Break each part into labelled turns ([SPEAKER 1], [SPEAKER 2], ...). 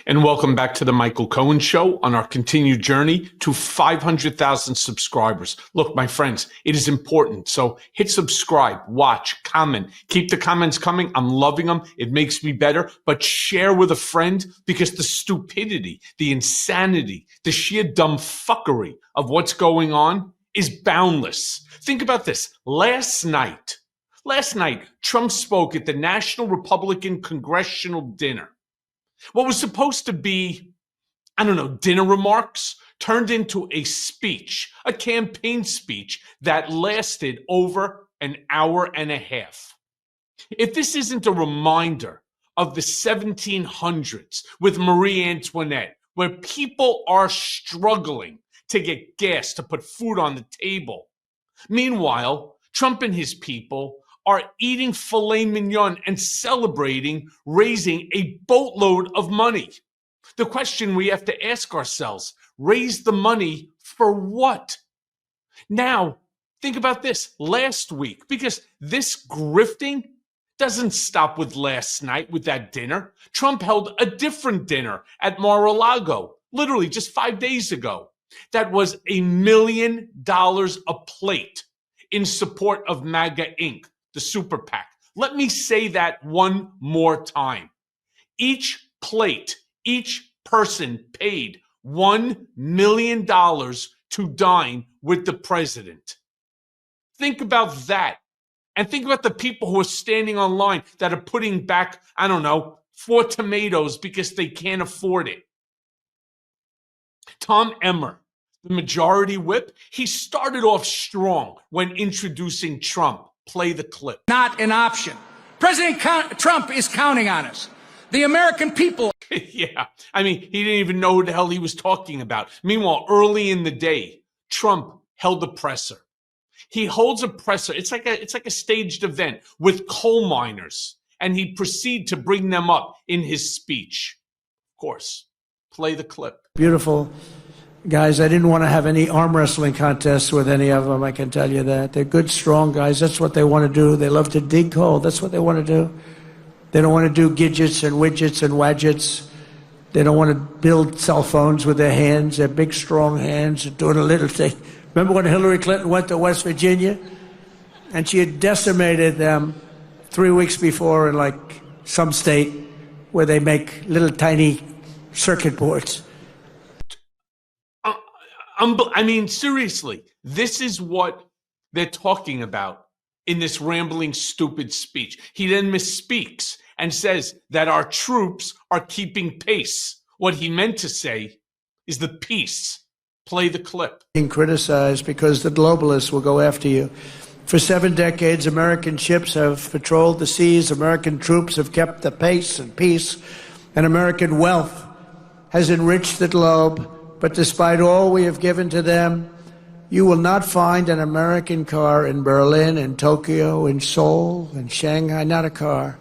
[SPEAKER 1] And welcome back to the Michael Cohen Show on our continued journey to 500,000 subscribers. Look, my friends, it is important. So hit subscribe, watch, comment. Keep the comments coming. I'm loving them. It makes me better. But share with a friend, because the stupidity, the insanity, the sheer dumb fuckery of what's going on is boundless. Think about this. Last night, Trump spoke at the National Republican Congressional Dinner. What was supposed to be, dinner remarks turned into a speech, a campaign speech that lasted over an hour and a half. If this isn't a reminder of the 1700s with Marie Antoinette, where people are struggling to get gas to put food on the table, meanwhile, Trump and his people are eating filet mignon and celebrating raising a boatload of money. The question we have to ask ourselves, raise the money for what? Now, think about this last week, because this grifting doesn't stop with last night with that dinner. Trump held a different dinner at Mar-a-Lago, literally just 5 days ago. That was $1 million a plate in support of MAGA Inc., the super PAC. Let me say that one more time. Each plate, each person paid $1 million to dine with the president. Think about that. And think about the people who are standing online that are putting back, 4 tomatoes because they can't afford it. Tom Emmer, the majority whip, he started off strong when introducing Trump. Play the clip.
[SPEAKER 2] Not an option. President Trump is counting on us. The American people.
[SPEAKER 1] Yeah. he didn't even know who the hell he was talking about. Meanwhile, early in the day, Trump held a presser. He holds a presser. It's like a staged event with coal miners, and he'd proceed to bring them up in his speech. Of course. Play the clip.
[SPEAKER 3] Beautiful guys. I didn't want to have any arm wrestling contests with any of them, I can tell you that. They're good, strong guys. That's what they want to do. They love to dig coal. That's what they want to do. They don't want to do gadgets and widgets and wadgets. They don't want to build cell phones with their hands, their big, strong hands, and doing a little thing. Remember when Hillary Clinton went to West Virginia? And she had decimated them 3 weeks before in some state where they make little tiny circuit boards.
[SPEAKER 1] Seriously, this is what they're talking about in this rambling, stupid speech. He then misspeaks and says that our troops are keeping pace. What he meant to say is the peace. Play the clip.
[SPEAKER 3] Being criticized because the globalists will go after you. For 7 decades, American ships have patrolled the seas. American troops have kept the pace and peace. And American wealth has enriched the globe. But despite all we have given to them, you will not find an American car in Berlin, in Tokyo, in Seoul, in Shanghai, not a car.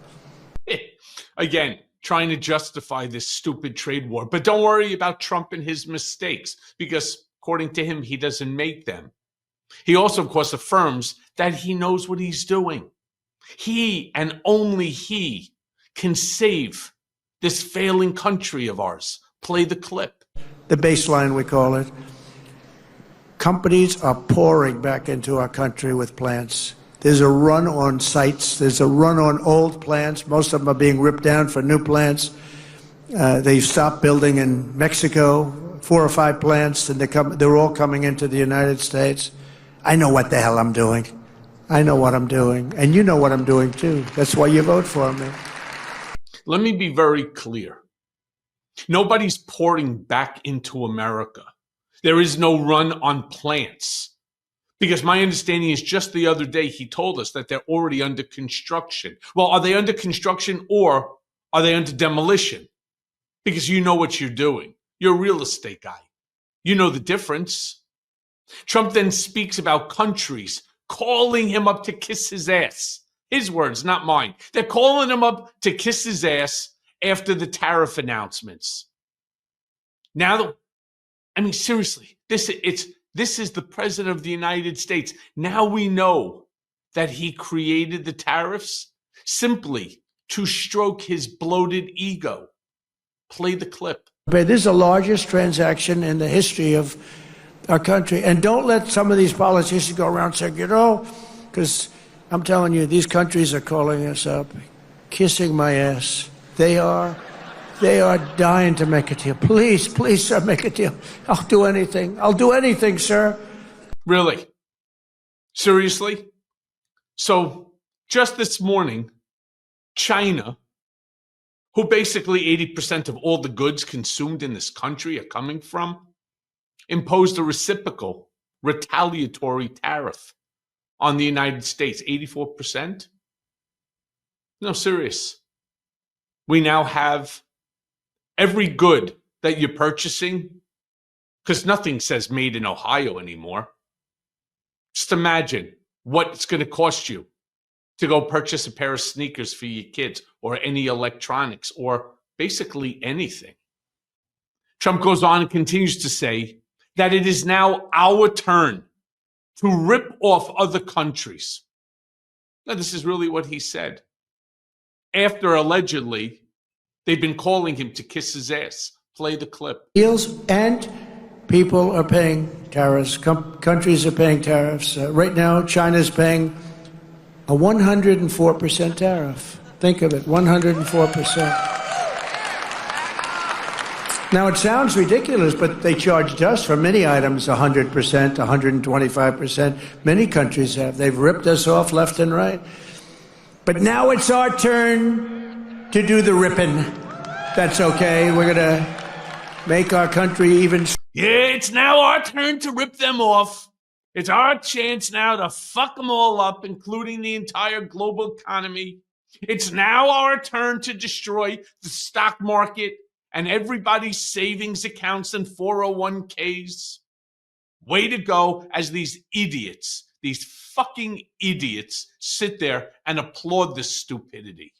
[SPEAKER 1] Again, trying to justify this stupid trade war. But don't worry about Trump and his mistakes, because according to him, he doesn't make them. He also, of course, affirms that he knows what he's doing. He and only he can save this failing country of ours. Play the clip.
[SPEAKER 3] The baseline, we call it. Companies are pouring back into our country with plants. There's a run on sites. There's a run on old plants. Most of them are being ripped down for new plants. They've stopped building in Mexico, 4 or 5 plants, and they're all coming into the United States. I know what the hell I'm doing. I know what I'm doing. And you know what I'm doing, too. That's why you vote for me.
[SPEAKER 1] Let me be very clear. Nobody's pouring back into America. There is no run on plants. Because my understanding is just the other day he told us that they're already under construction. Well, are they under construction or are they under demolition? Because you know what you're doing. You're a real estate guy. You know the difference. Trump then speaks about countries calling him up to kiss his ass. His words, not mine. They're calling him up to kiss his ass after the tariff announcements. Now, seriously, this is the president of the United States. Now we know that he created the tariffs simply to stroke his bloated ego. Play the clip.
[SPEAKER 3] This is the largest transaction in the history of our country. And don't let some of these politicians go around saying, because I'm telling you, these countries are calling us up, kissing my ass. They are dying to make a deal. Please, sir, make a deal. I'll do anything. I'll do anything, sir.
[SPEAKER 1] Really? Seriously? So just this morning, China, who basically 80% of all the goods consumed in this country are coming from, imposed a reciprocal retaliatory tariff on the United States, 84%. No, serious. We now have every good that you're purchasing, because nothing says made in Ohio anymore. Just imagine what it's going to cost you to go purchase a pair of sneakers for your kids or any electronics or basically anything. Trump goes on and continues to say that it is now our turn to rip off other countries. Now, this is really what he said. After allegedly, they've been calling him to kiss his ass. Play the clip.
[SPEAKER 3] Deals and people are paying tariffs. Countries are paying tariffs. Right now, China's paying a 104% tariff. Think of it, 104%. Now, it sounds ridiculous, but they charged us for many items 100%, 125%. Many countries have. They've ripped us off left and right. But now it's our turn to do the ripping. That's okay. We're going to make our country even.
[SPEAKER 1] Yeah, it's now our turn to rip them off. It's our chance now to fuck them all up, including the entire global economy. It's now our turn to destroy the stock market and everybody's savings accounts and 401ks. Way to go as these idiots, these fucking idiots, sit there and applaud this stupidity.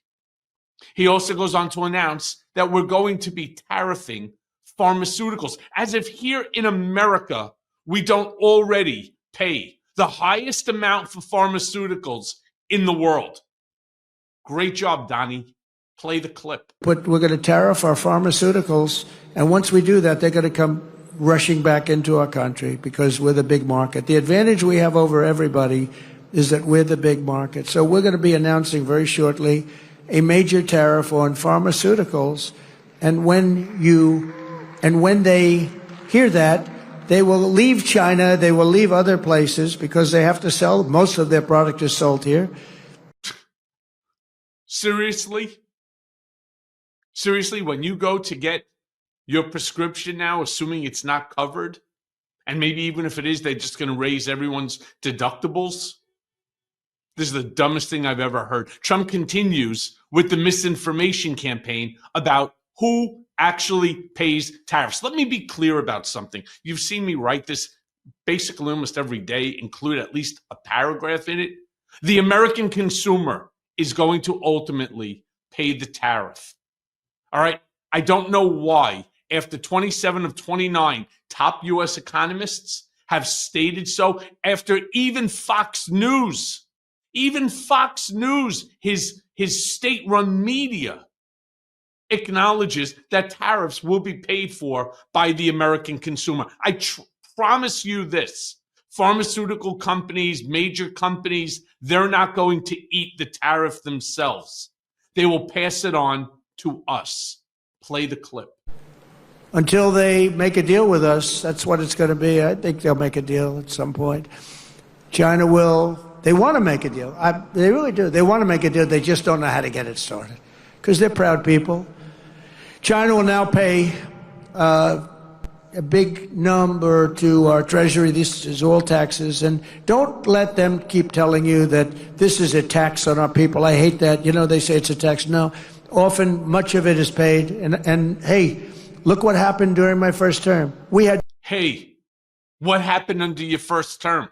[SPEAKER 1] He also goes on to announce that we're going to be tariffing pharmaceuticals, as if here in America, we don't already pay the highest amount for pharmaceuticals in the world. Great job, Donnie. Play the clip.
[SPEAKER 3] But we're going to tariff our pharmaceuticals, and once we do that, they're going to come rushing back into our country because we're the big market. The advantage we have over everybody is that we're the big market. So we're going to be announcing very shortly a major tariff on pharmaceuticals, and when they hear that, they will leave China, they will leave other places because they have to sell. Most of their product is sold here.
[SPEAKER 1] Seriously? Seriously, when you go to get your prescription now, assuming it's not covered, and maybe even if it is, they're just going to raise everyone's deductibles? This is the dumbest thing I've ever heard. Trump continues with the misinformation campaign about who actually pays tariffs. Let me be clear about something. You've seen me write this basically almost every day, include at least a paragraph in it. The American consumer is going to ultimately pay the tariff. All right? I don't know why, after 27 of 29 top U.S. economists have stated so, after even Fox News, his state-run media, acknowledges that tariffs will be paid for by the American consumer. I promise you this. Pharmaceutical companies, major companies, they're not going to eat the tariff themselves. They will pass it on to us. Play the clip.
[SPEAKER 3] Until they make a deal with us, that's what it's going to be. I think they'll make a deal at some point. China will. They want to make a deal. They really do. They want to make a deal. They just don't know how to get it started because they're proud people. China will now pay a big number to our Treasury. This is all taxes. And don't let them keep telling you that this is a tax on our people. I hate that. They say it's a tax. No, often much of it is paid. And hey, look what happened during my first term.
[SPEAKER 1] Hey, what happened under your first term?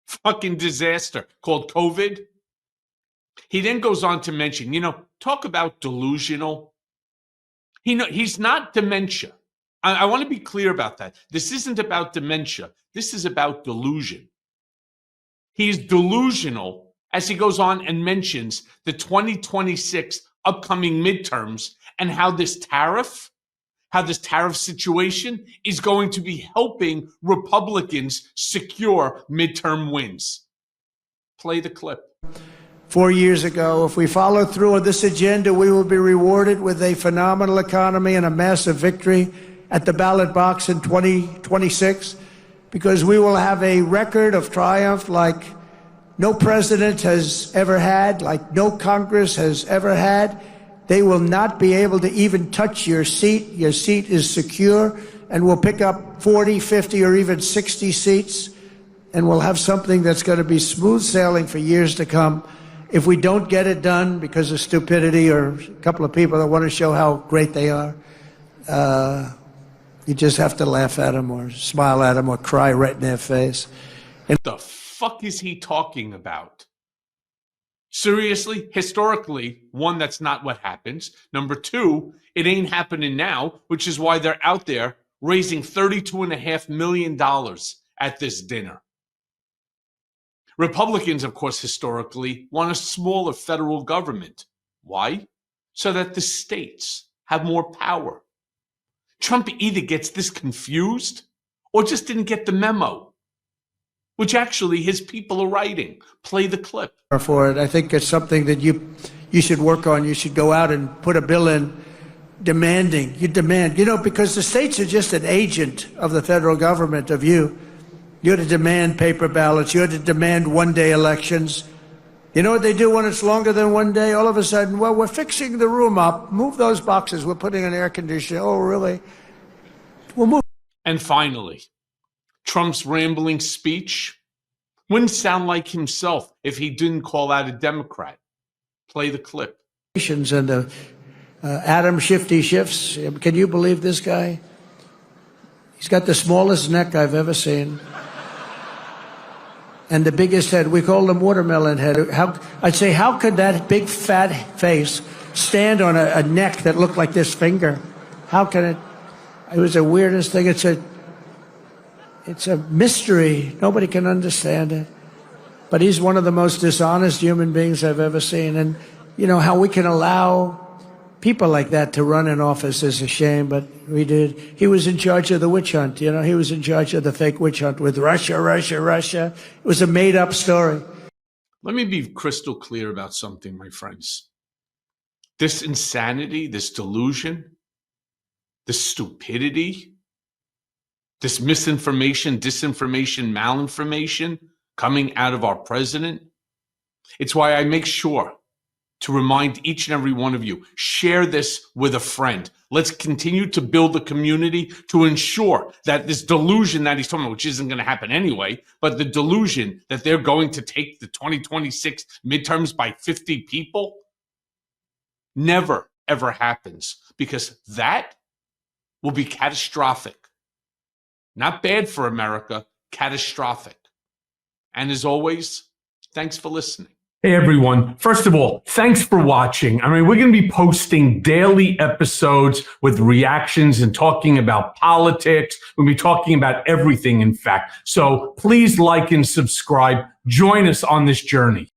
[SPEAKER 1] Fucking disaster called COVID. He then goes on to mention, talk about delusional. He's not dementia. I want to be clear about that. This isn't about dementia. This is about delusion. He's delusional as he goes on and mentions the 2026 upcoming midterms and how this tariff situation is going to be helping Republicans secure midterm wins. Play the clip.
[SPEAKER 3] 4 years ago, if we follow through on this agenda, we will be rewarded with a phenomenal economy and a massive victory at the ballot box in 2026, because we will have a record of triumph like no president has ever had, like no Congress has ever had. They will not be able to even touch your seat. Your seat is secure, and we'll pick up 40, 50, or even 60 seats, and we'll have something that's going to be smooth sailing for years to come. If we don't get it done because of stupidity or a couple of people that want to show how great they are, you just have to laugh at them or smile at them or cry right in their face.
[SPEAKER 1] And the fuck is he talking about? Seriously, historically, one, that's not what happens. Number two, it ain't happening now, which is why they're out there raising $32.5 million at this dinner. Republicans, of course, historically want a smaller federal government. Why? So that the states have more power. Trump either gets this confused or just didn't get the memo, which actually his people are writing. Play the clip.
[SPEAKER 3] For it, I think it's something that you should work on. You should go out and put a bill in demanding. You demand, because the states are just an agent of the federal government, of you. You're to demand paper ballots. You're to demand one-day elections. You know what they do when it's longer than one day? All of a sudden, well, we're fixing the room up. Move those boxes. We're putting an air conditioner. Oh, really? We'll move. And
[SPEAKER 1] finally, Trump's rambling speech wouldn't sound like himself if he didn't call out a Democrat. Play the clip.
[SPEAKER 3] And the Adam Shifty Shifts. Can you believe this guy? He's got the smallest neck I've ever seen. And the biggest head. We call him watermelon head. I'd say, how could that big fat face stand on a neck that looked like this finger? How can it? It was the weirdest thing. It's a mystery. Nobody can understand it. But he's one of the most dishonest human beings I've ever seen. And, how we can allow people like that to run in office is a shame, but we did. He was in charge of the witch hunt. He was in charge of the fake witch hunt with Russia. It was a made-up story.
[SPEAKER 1] Let me be crystal clear about something, my friends. This insanity, this delusion, this stupidity, this misinformation, disinformation, malinformation coming out of our president, it's why I make sure to remind each and every one of you, share this with a friend. Let's continue to build a community to ensure that this delusion that he's talking about, which isn't going to happen anyway, but the delusion that they're going to take the 2026 midterms by 50 people never, ever happens, because that will be catastrophic. Not bad for America, catastrophic. And as always, thanks for listening. Hey everyone, first of all, thanks for watching. We're going to be posting daily episodes with reactions and talking about politics. We'll be talking about everything, in fact. So please like and subscribe. Join us on this journey.